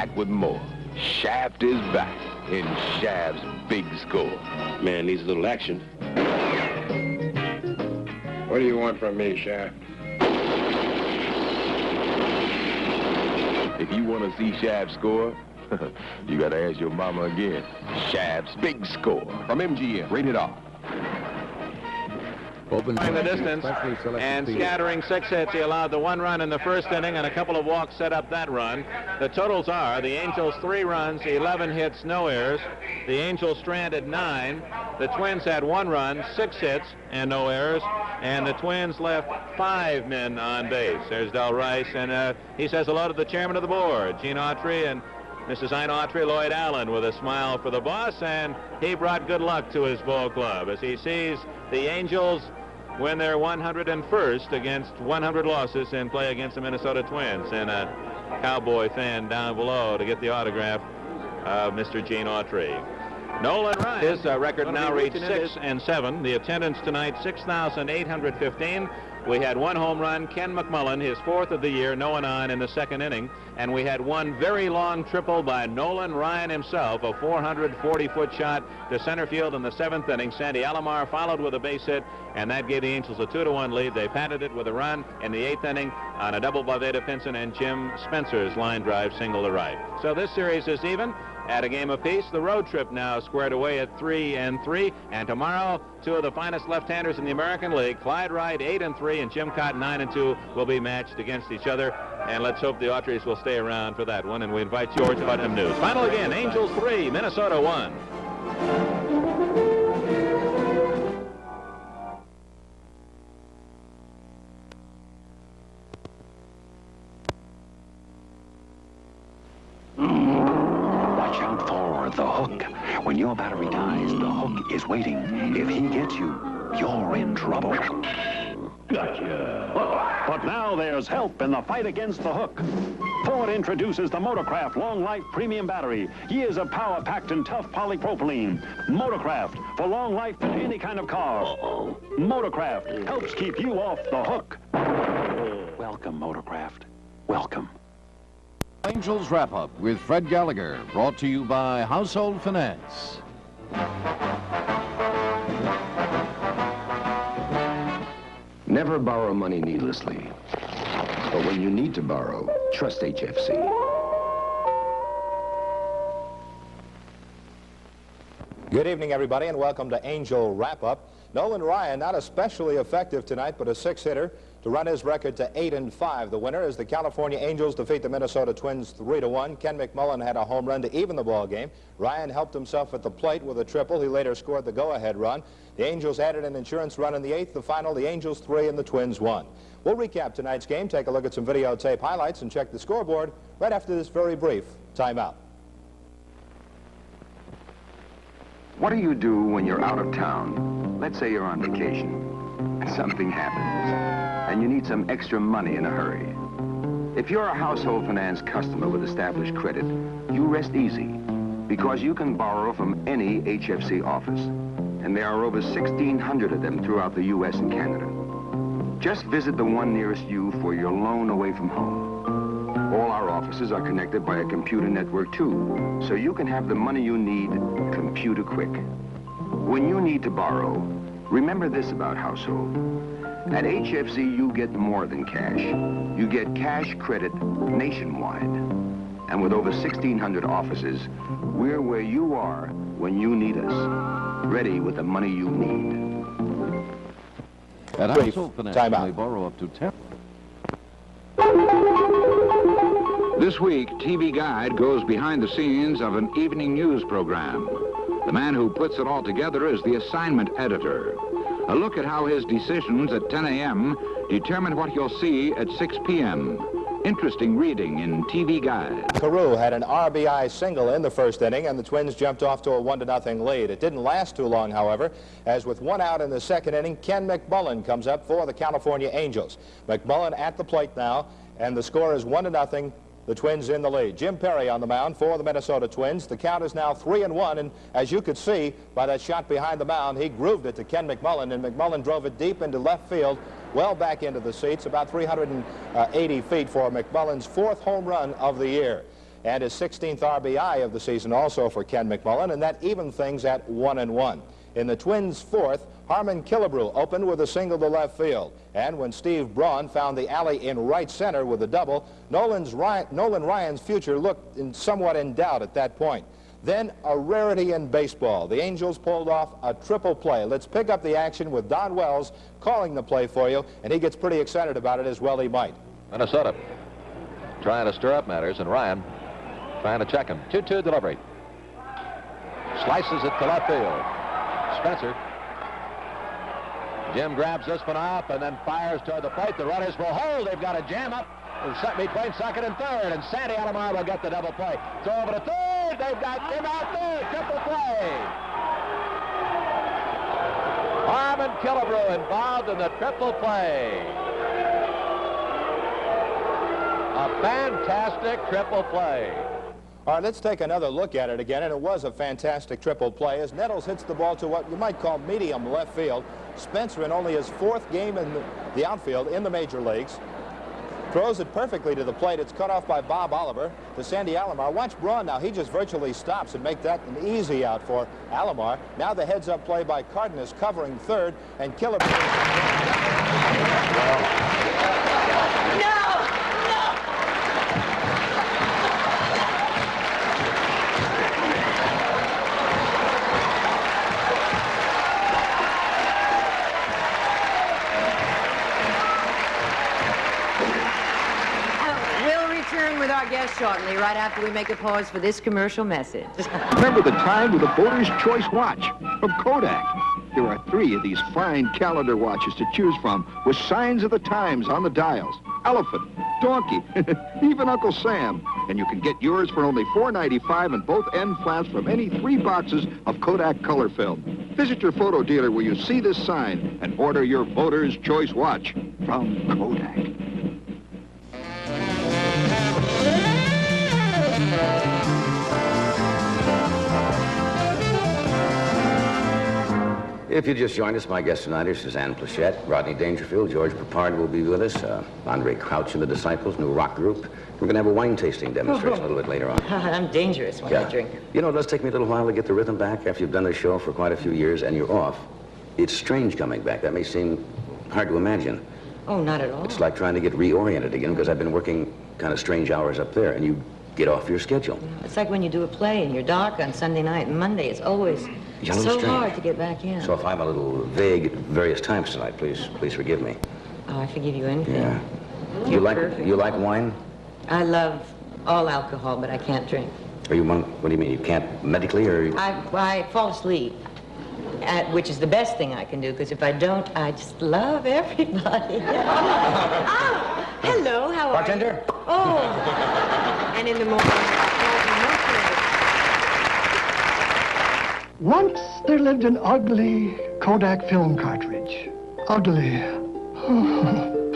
back with more. Shaft is back in Shaft's Big Score. Man needs a little action. What do you want from me, Shaft? If you want to see Shaft score, you got to ask your mama again. Shaft's Big Score from MGM. Rated R. In the distance and scattering 6 hits. He allowed the 1 run in the first inning, and a couple of walks set up that run. The totals are the Angels 3 runs, 11 hits, no errors. The Angels stranded 9. The Twins had 1 run, 6 hits, and no errors. And the Twins left 5 men on base. There's Del Rice, and he says hello to the chairman of the board, Gene Autry, and Mrs. Ina Autry, Lloyd Allen, with a smile for the boss, and he brought good luck to his ball club as he sees the Angels win their 101st against 100 losses in play against the Minnesota Twins. And a Cowboy fan down below to get the autograph of Mr. Gene Autry. Nolan Ryan, his record now reached 6-7. The attendance tonight, 6,815. We had 1 home run, Ken McMullen, his 4th of the year, no one on in the 2nd inning. And we had 1 very long triple by Nolan Ryan himself, a 440-foot shot to center field in the 7th inning. Sandy Alomar followed with a base hit, and that gave the Angels a 2-1 lead. They padded it with a run in the 8th inning on a double by Veda Pinson and Jim Spencer's line drive single to right. So this series is even at a game apiece. The road trip now squared away at 3-3, and tomorrow 2 of the finest left-handers in the American League, Clyde Wright 8-3 and Jim Cotton 9-2, will be matched against each other. And let's hope the Autrys will stay around for that one. And we invite George Putnam News. Final again, Angels 3, Minnesota 1. Watch out for the hook. When your battery dies, the hook is waiting. If he gets you, you're in trouble. Gotcha. But now there's help in the fight against the hook. Ford introduces the Motorcraft Long Life Premium Battery. Years of power-packed and tough polypropylene. Motorcraft for long life in any kind of car. Motorcraft helps keep you off the hook. Welcome, Motorcraft. Welcome. Angels Wrap-Up with Fred Gallagher, brought to you by Household Finance. Never borrow money needlessly. But when you need to borrow, trust HFC. Good evening, everybody, and welcome to Angel Wrap-Up. Nolan Ryan, not especially effective tonight, but a 6-hitter to run his record to 8-5. The winner is the California Angels defeat the Minnesota Twins 3-1. Ken McMullen had a home run to even the ball game. Ryan helped himself at the plate with a triple. He later scored the go-ahead run. The Angels added an insurance run in the 8th. The final, the Angels 3 and the Twins 1. We'll recap tonight's game, take a look at some videotape highlights, and check the scoreboard right after this very brief timeout. What do you do when you're out of town? Let's say you're on vacation. Something happens, and you need some extra money in a hurry. If you're a Household Finance customer with established credit, you rest easy, because you can borrow from any HFC office, and there are over 1,600 of them throughout the U.S. and Canada. Just visit the one nearest you for your loan away from home. All our offices are connected by a computer network, too, so you can have the money you need computer quick. When you need to borrow, remember this about Household. At HFC, you get more than cash. You get cash credit nationwide. And with over 1,600 offices, we're where you are when you need us. Ready with the money you need. At Household Finance, they borrow up to 10. This week, TV Guide goes behind the scenes of an evening news program. The man who puts it all together is the assignment editor. A look at how his decisions at 10 a.m. determine what you'll see at 6 p.m. Interesting reading in TV Guide. Carew had an RBI single in the first inning, and the Twins jumped off to a 1-0 lead. It didn't last too long, however, as with 1 out in the second inning, Ken McMullen comes up for the California Angels. McMullen at the plate now, and the score is 1-0. The Twins in the lead. Jim Perry on the mound for the Minnesota Twins. The count is now 3-1, and as you could see by that shot behind the mound, he grooved it to Ken McMullen, and McMullen drove it deep into left field, well back into the seats, about 380 feet for McMullen's 4th home run of the year. and his 16th RBI of the season also for Ken McMullen, and that evened things at 1-1. In the Twins' fourth, Harmon Killebrew opened with a single to left field. And when Steve Braun found the alley in right center with a double, Nolan Ryan's future looked somewhat in doubt at that point. Then a rarity in baseball. The Angels pulled off a triple play. Let's pick up the action with Don Wells calling the play for you, and he gets pretty excited about it, as well he might. Minnesota trying to stir up matters, and Ryan trying to check him. 2-2 delivery. Slices it to left field. Spencer. Jim grabs this one up and then fires toward the plate. The runners will hold. They've got a jam up between second and third, and Sandy Alomar will get the double play. Throw over to third. They've got him out there. Triple play. Harmon Killebrew involved in the triple play. A fantastic triple play. All right, let's take another look at it again, and it was a fantastic triple play as Nettles hits the ball to what you might call medium left field. Spencer, in only his fourth game in the outfield in the major leagues, throws it perfectly to the plate. It's cut off by Bob Oliver to Sandy Alomar. Watch Braun now. He just virtually stops and make that an easy out for Alomar. Now the heads-up play by Cardenas covering third, and Killebrew. With our guest shortly, right after we make a pause for this commercial message. Remember the time with the Boater's Choice watch from Kodak. There are 3 of these fine calendar watches to choose from with signs of the times on the dials. Elephant, donkey, even Uncle Sam. And you can get yours for only $4.95 in both end flaps from any 3 boxes of Kodak color film. Visit your photo dealer where you see this sign and order your Boater's Choice watch from Kodak. If you just joined us, my guests tonight are Suzanne Plachette, Rodney Dangerfield, George Peppard will be with us, Andre Crouch and the Disciples, new rock group. We're going to have a wine tasting demonstration a little bit later on. I'm dangerous when I drink. You know, it does take me a little while to get the rhythm back after you've done this show for quite a few years and you're off. It's strange coming back. That may seem hard to imagine. Oh, not at all. It's like trying to get reoriented again because I've been working kind of strange hours up there and you get off your schedule. It's like when you do a play and you're dark on Sunday night and Monday. It's always so hard to get back in. So if I'm a little vague at various times tonight, please forgive me. Oh, I forgive you anything. Yeah. You like wine? I love all alcohol, but I can't drink. What do you mean? You can't medically, or? I fall asleep, which is the best thing I can do, because if I don't, I just love everybody. Hello, how are you? Bartender? Oh, and in the morning, Once there lived an ugly Kodak film cartridge. Ugly.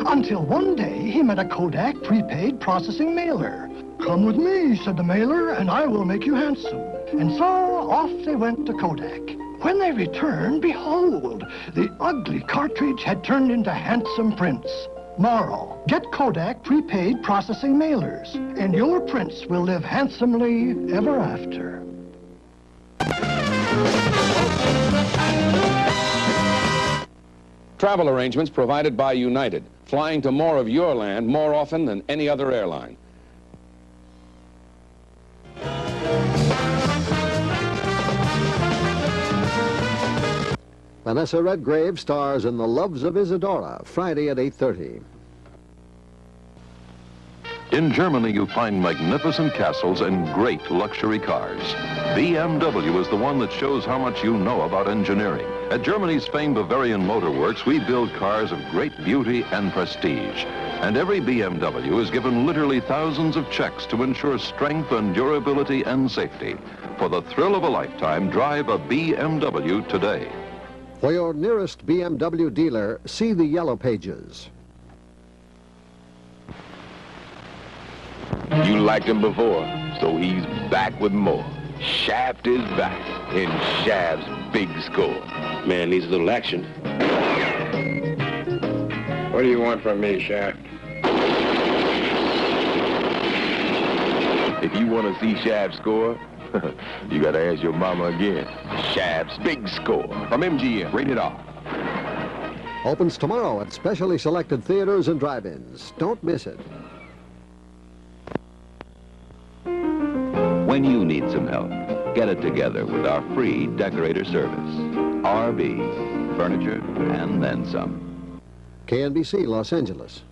Until one day he met a Kodak prepaid processing mailer. "Come with me," said the mailer, "and I will make you handsome." And so off they went to Kodak. When they returned, behold, the ugly cartridge had turned into handsome prints. Moral: get Kodak prepaid processing mailers, and your prints will live handsomely ever after. Travel arrangements provided by United, flying to more of your land more often than any other airline. Vanessa Redgrave stars in The Loves of Isadora, Friday at 8:30. In Germany, you find magnificent castles and great luxury cars. BMW is the one that shows how much you know about engineering. At Germany's famed Bavarian Motor Works, we build cars of great beauty and prestige. And every BMW is given literally thousands of checks to ensure strength and durability and safety. For the thrill of a lifetime, drive a BMW today. For your nearest BMW dealer, see the yellow pages. You liked him before, so he's back with more. Shaft is back in Shaft's Big Score. Man needs a little action. What do you want from me, Shaft? If you want to see Shabs score, you got to ask your mama again. Shabs Big Score from MGM, rated R. Opens tomorrow at specially selected theaters and drive-ins. Don't miss it. When you need some help, get it together with our free decorator service. RB, furniture, and then some. KNBC, Los Angeles.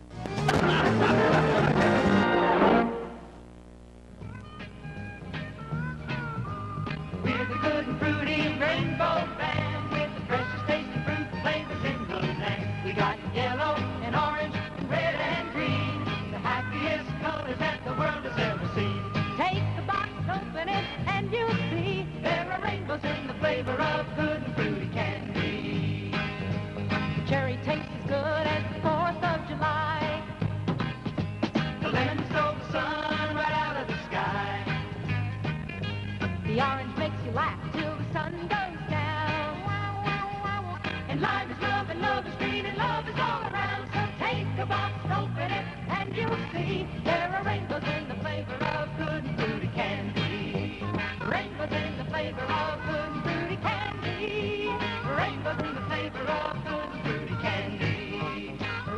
The orange makes you laugh till the sun goes down. And life is love, and love is green, and love is all around. So take a box, open it, and you'll see there are rainbows in the flavor of good and fruity candy. Rainbows in the flavor of good and fruity candy. Rainbows in the flavor of good and fruity candy.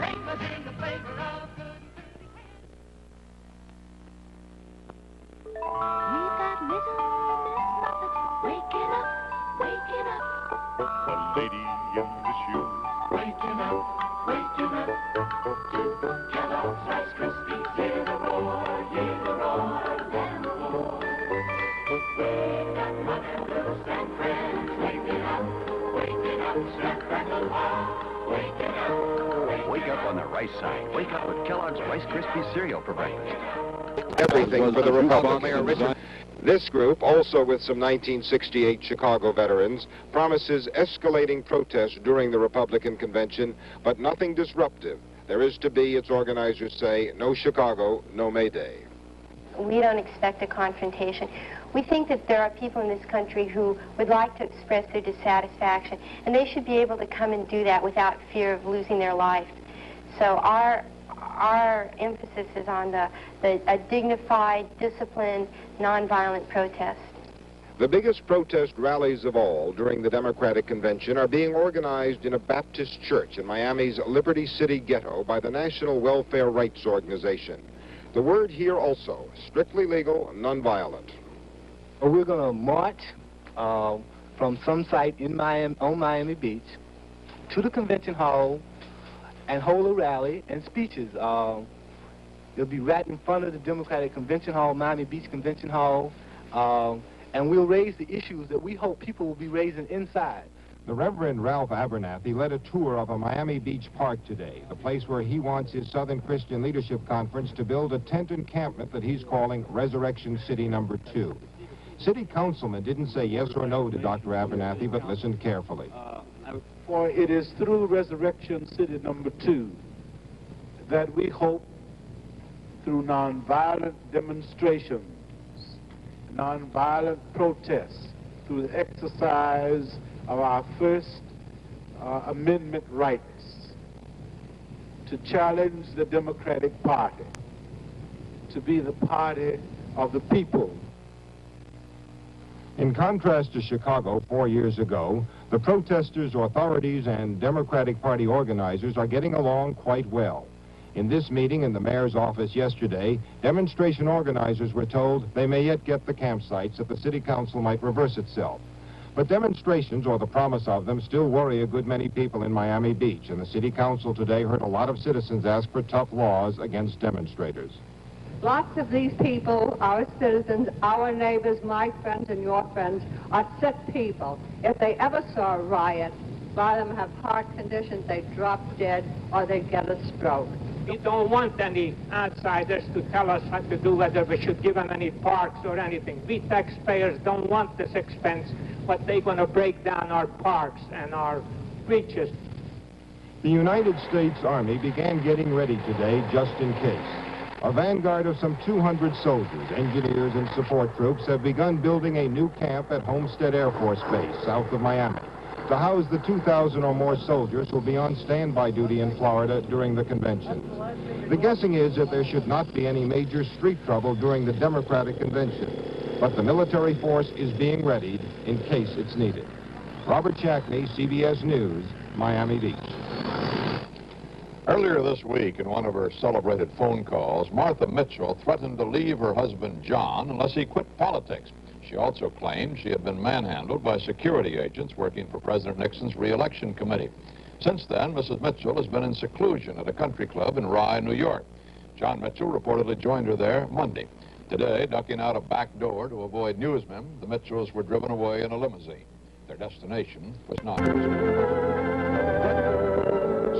Rainbows in the flavor of good and fruity candy. We've got little waking up, waking up. The lady in the shoe. Waking up, waking up. To Kellogg's Rice Krispies, hear the roar, then the roar. We've got Mud and Bruce and friends. Waking up, snap, crackle, pop. Waking up, Wake up on the right side. Wake up with Kellogg's Rice Krispies cereal for breakfast. Everything for the Republicans. This group, also with some 1968 Chicago veterans, promises escalating protests during the Republican convention, but nothing disruptive. There is to be, its organizers say, no Chicago, no May Day. We don't expect a confrontation. We think that there are people in this country who would like to express their dissatisfaction, and they should be able to come and do that without fear of losing their life. So our emphasis is on a dignified, disciplined, nonviolent protest. The biggest protest rallies of all during the Democratic Convention are being organized in a Baptist church in Miami's Liberty City ghetto by the National Welfare Rights Organization. The word here also, strictly legal, nonviolent. We're going to march from some site in on Miami Beach to the convention hall and hold a rally and speeches. It'll be right in front of the Democratic Convention Hall, Miami Beach Convention Hall, and we'll raise the issues that we hope people will be raising inside. The Reverend Ralph Abernathy led a tour of a Miami Beach park today, the place where he wants his Southern Christian Leadership Conference to build a tent encampment that he's calling Resurrection City Number 2. City councilmen didn't say yes or no to Dr. Abernathy, but listened carefully. For it is through Resurrection City Number 2 that we hope, through nonviolent demonstrations, nonviolent protests, through the exercise of our First Amendment rights, to challenge the Democratic Party, to be the party of the people. In contrast to Chicago 4 years ago, the protesters, authorities, and Democratic Party organizers are getting along quite well. In this meeting in the mayor's office yesterday, demonstration organizers were told they may yet get the campsites that the city council might reverse itself. But demonstrations, or the promise of them, still worry a good many people in Miami Beach, and the city council today heard a lot of citizens ask for tough laws against demonstrators. Lots of these people, our citizens, our neighbors, my friends and your friends, are sick people. If they ever saw a riot, a lot of them have heart conditions, they drop dead, or they get a stroke. We don't want any outsiders to tell us what to do, whether we should give them any parks or anything. We taxpayers don't want this expense, but they're going to break down our parks and our beaches. The United States Army began getting ready today just in case. A vanguard of some 200 soldiers, engineers, and support troops have begun building a new camp at Homestead Air Force Base, south of Miami. to house the 2,000 or more soldiers who will be on standby duty in Florida during the convention. The guessing is that there should not be any major street trouble during the Democratic convention, but the military force is being readied in case it's needed. Robert Shackney, CBS News, Miami Beach. Earlier this week, in one of her celebrated phone calls, Martha Mitchell threatened to leave her husband, John, unless he quit politics. She also claimed she had been manhandled by security agents working for President Nixon's re-election committee. Since then, Mrs. Mitchell has been in seclusion at a country club in Rye, New York. John Mitchell reportedly joined her there Monday. Today, ducking out a back door to avoid newsmen, the Mitchells were driven away in a limousine. Their destination was not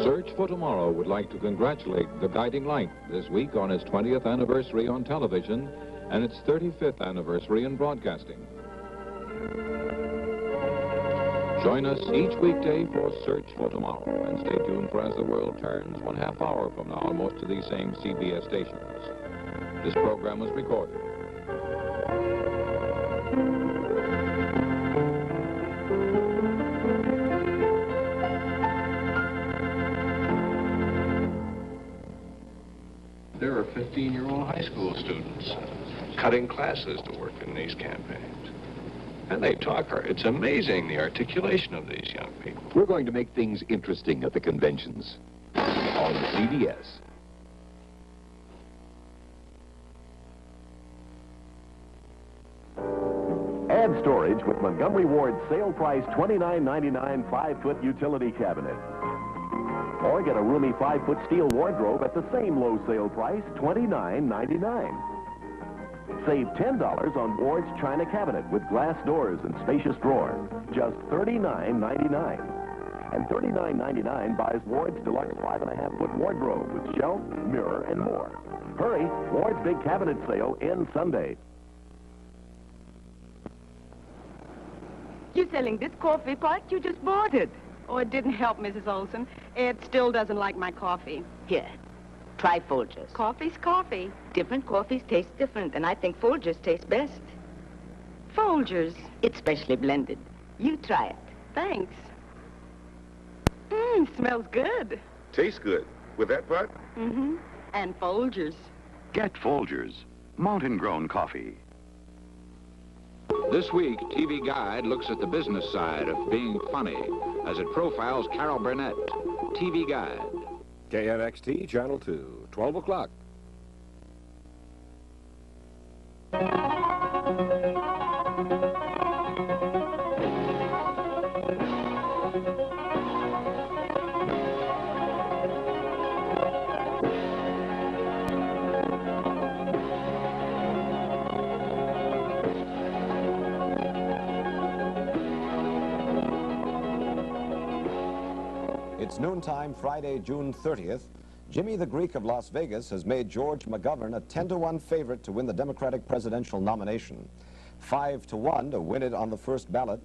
Search for Tomorrow would like to congratulate The Guiding Light this week on its 20th anniversary on television and its 35th anniversary in broadcasting. Join us each weekday for Search for Tomorrow, and stay tuned for As the World Turns, 1/2 hour from now, on most of these same CBS stations. This program was recorded. There are 15-year-old high school students cutting classes to work in these campaigns. And they talk. It's amazing, the articulation of these young people. We're going to make things interesting at the conventions on CBS. Add storage with Montgomery Ward's sale price $29.99 5-foot utility cabinet. Or get a roomy 5-foot steel wardrobe at the same low sale price, $29.99. Save $10 on Ward's China cabinet with glass doors and spacious drawer, just $39.99. And $39.99 buys Ward's deluxe 5.5-foot wardrobe with shelf, mirror, and more. Hurry, Ward's big cabinet sale ends Sunday. You're selling this coffee pot? You just bought it. Oh, it didn't help, Mrs. Olson. Ed still doesn't like my coffee. Here, try Folgers. Coffee's coffee. Different coffees taste different, and I think Folgers tastes best. Folgers? It's specially blended. You try it. Thanks. Smells good. Tastes good. With that part? Mm-hmm. And Folgers. Get Folgers, mountain-grown coffee. This week, TV Guide looks at the business side of being funny as it profiles Carol Burnett. TV Guide. KNXT, Channel 2, 12 o'clock. It's noontime Friday, June 30th. Jimmy the Greek of Las Vegas has made George McGovern a 10-to-1 favorite to win the Democratic presidential nomination, 5-to-1 to win it on the first ballot.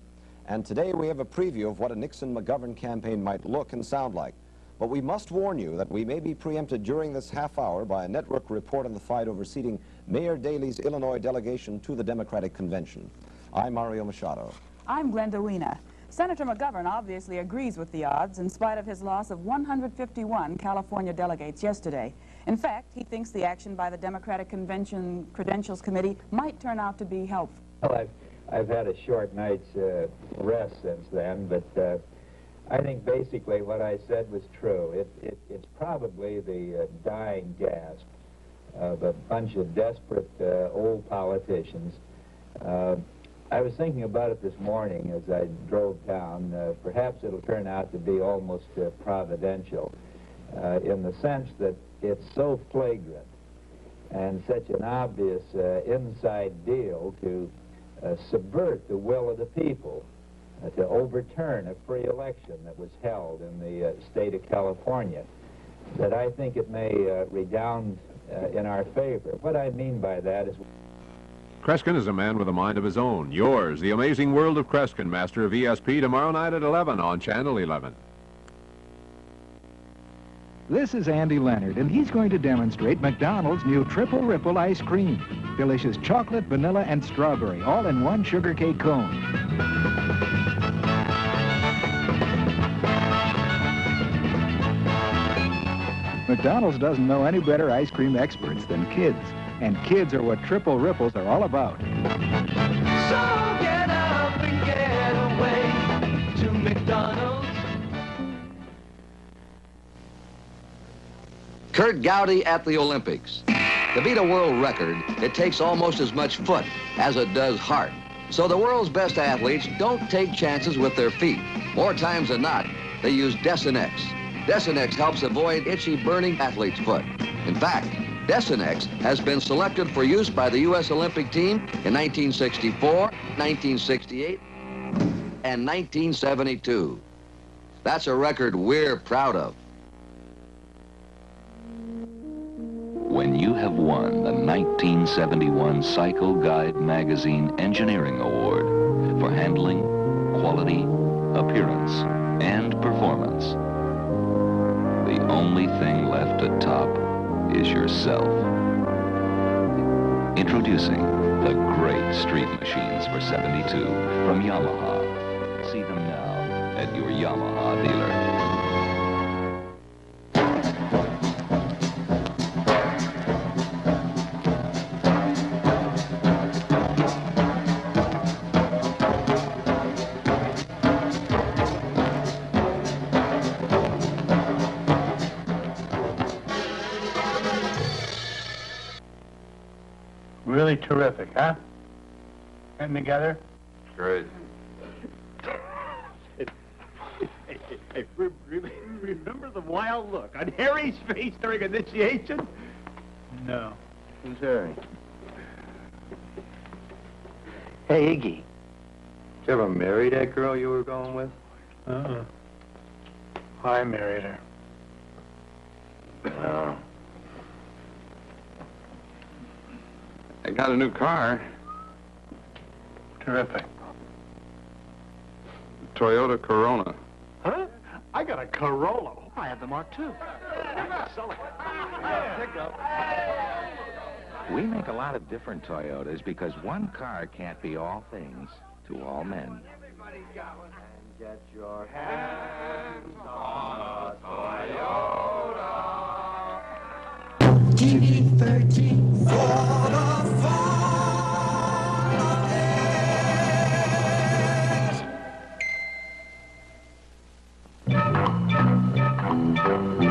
And today we have a preview of what a Nixon-McGovern campaign might look and sound like. But we must warn you that we may be preempted during this half hour by a network report on the fight over seating Mayor Daley's Illinois delegation to the Democratic Convention. I'm Mario Machado. I'm Glenda Weena. Senator McGovern obviously agrees with the odds in spite of his loss of 151 California delegates yesterday. In fact, he thinks the action by the Democratic Convention Credentials Committee might turn out to be helpful. Well, I've had a short night's rest since then, but I think basically what I said was true. It's probably the dying gasp of a bunch of desperate old politicians. I was thinking about it this morning as I drove down. Perhaps it'll turn out to be almost providential in the sense that it's so flagrant and such an obvious inside deal to subvert the will of the people, to overturn a free election that was held in the state of California, that I think it may redound in our favor. What I mean by that is... Kreskin is a man with a mind of his own. Yours, The Amazing World of Kreskin, master of ESP, tomorrow night at 11 on Channel 11. This is Andy Leonard, and he's going to demonstrate McDonald's new Triple Ripple ice cream. Delicious chocolate, vanilla, and strawberry, all in one sugar cake cone. McDonald's doesn't know any better ice cream experts than kids. And kids are what Triple Ripples are all about. So get up and get away to McDonald's. Kurt Gowdy at the Olympics. To beat a world record, it takes almost as much foot as it does heart. So the world's best athletes don't take chances with their feet. More times than not, they use Desinex. Desinex helps avoid itchy, burning athlete's foot. In fact, Desinex has been selected for use by the U.S. Olympic team in 1964, 1968, and 1972. That's a record we're proud of. When you have won the 1971 Cycle Guide Magazine Engineering Award for handling, quality, appearance, and performance, the only thing left at top is yourself. Introducing the great street machines for 72 from Yamaha. See them now at your Yamaha dealer. Really terrific, huh? Getting together? Great. Remember the wild look on Harry's face during initiation? No. Who's Harry? Hey, Iggy. Did you ever marry that girl you were going with? Uh-uh. I married her. No. I got a new car. Terrific. Toyota Corona. Huh? I got a Corolla. I have the Mark II. We make a lot of different Toyotas because one car can't be all things to all men. Get your hands on a Toyota. TV-13 for the fun of it.